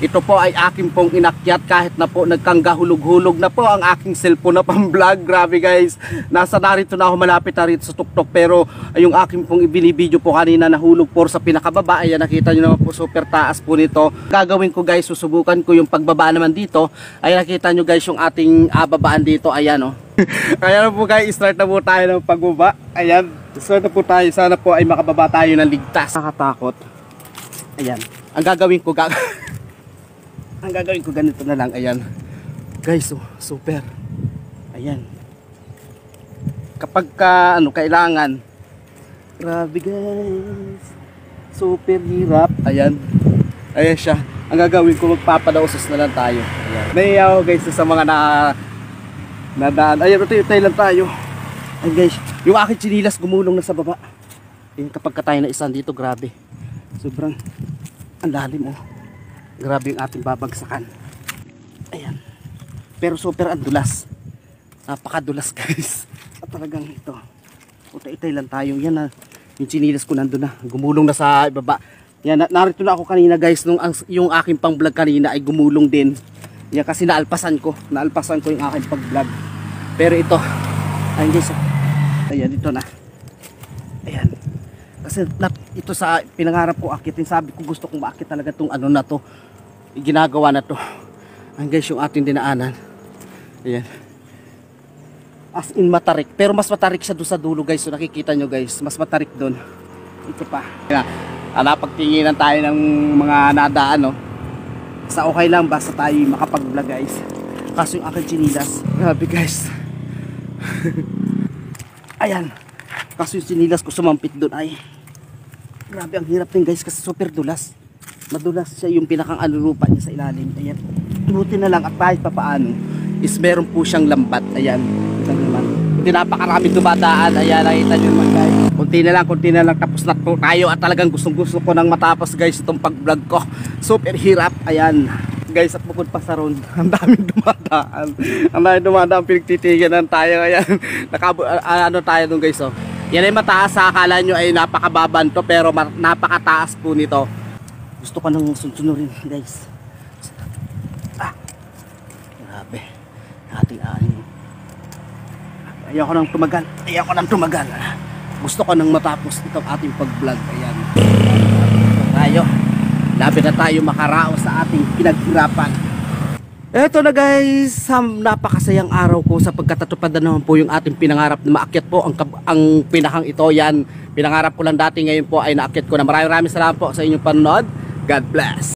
Ito po ay aking pong inakyat kahit na po nagkanggahulog-hulog na po ang aking cellphone na pang-vlog. Grabe guys, nasa narito na ako, malapit na rito sa tuktok, pero yung aking pong ibinibideo po kanina nahulog po sa pinakababa. Ayan, nakita nyo naman po, super taas po nito. Gagawin ko guys, susubukan ko yung pagbaba naman dito. Ayan, nakita nyo guys yung ating babaan dito. Ayan o. Ayan po guys, start na po tayo ng pagbaba. Ayan, start na po tayo. Sana po ay makababa tayo ng ligtas. Nakatakot. Ayan, ang gagawin ko ganito na lang. Ayan guys, super. Ayan, kapag kailangan, grabe guys, super hirap. Ayan siya. Ang gagawin ko, magpapadausas na lang tayo. Ayan, naiyaw guys sa mga nadaan. Ayan, tayo lang tayo. Ayan guys, yung aking chinilas gumulong na sa baba. Ayan, kapag tayo na isan dito, grabe, sobrang ang lalim oh. Grabe yung ating babagsakan. Ayan, pero super andulas, napakadulas guys. At talagang ito, utay-itay lang tayo. Yan na, yung chinilas ko nandun na, gumulong na sa ibaba. Yan, narito na ako kanina guys, nung yung aking pang vlog kanina ay gumulong din. Yan, kasi naalpasan ko yung aking pag vlog. Pero ito, ayun guys, ayan, ito na. Ayan, kasi ito sa pinangarap ko akitin. Sabi ko gusto kong maakit talaga itong ano na to, ginagawa na to. Ayan guys, yung ating dinaanan. Ayan, as in matarik, pero mas matarik siya doon sa dulo guys. So nakikita nyo guys, mas matarik doon. Ito pa. Ayan, napagtinginan tayo ng mga nadaan, no? Sa okay lang, basta tayo makapag-vlog guys. Kaso yung aking chinilas, grabe guys. Ayan, kaso yung chinilas ko sumampit doon, ay grabe, ang hirap din guys, kasi super dulas. Madulas siya yung pinakang lupa niya sa ilalim. Ayan, buti na lang at kahit papaano is meron po siyang lambat. Ayan, ito naman, hindi napakarami dumadaan. Ayan, nakita nyo naman guys, konti na lang tapos na po tayo. At talagang gustong gusto ko nang matapos guys itong pag vlog ko. Super hirap. Ayan guys, at bukod pa sa ron, ang daming dumadaan, pinagtitiganan tayo. Ayan, ano tayo dun guys, oh. Yan ay mataas, sa akala nyo ay napakababan to, pero napakataas po nito. Gusto ko nang sunsunurin guys. Grabe ating ayoko nang tumagal. Gusto ko nang matapos itong ating pag vlog. Ayan, tayo, lapit na tayo makaraos sa ating pinaghirapan. Eto na guys, napakasayang araw ko sa pagkatatupad na naman po yung ating pinangarap na maakyat po ang pinakang ito. Yan, pinangarap ko lang dati, ngayon po ay naakyat ko na. Maraming salamat po sa inyong panonood. God bless.